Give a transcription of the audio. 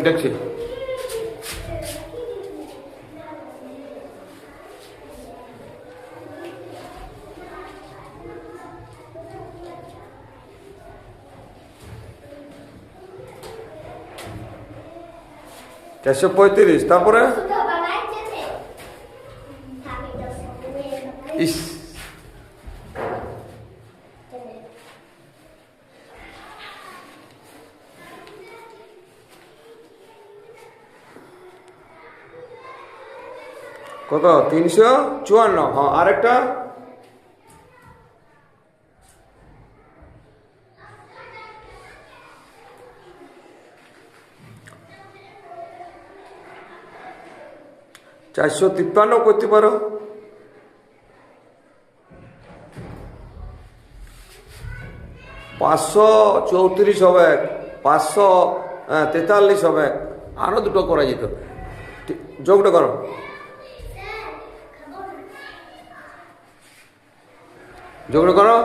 দেখছি। চারশো 35, তারপরে ইস কত 354, হ্যাঁ আরেকটা চারশো 53 করতে পারো। পাঁচশো 34 হবে, 543 হবে, আরো দুটো করা যেত। যোগটা করো, যোগটা করো।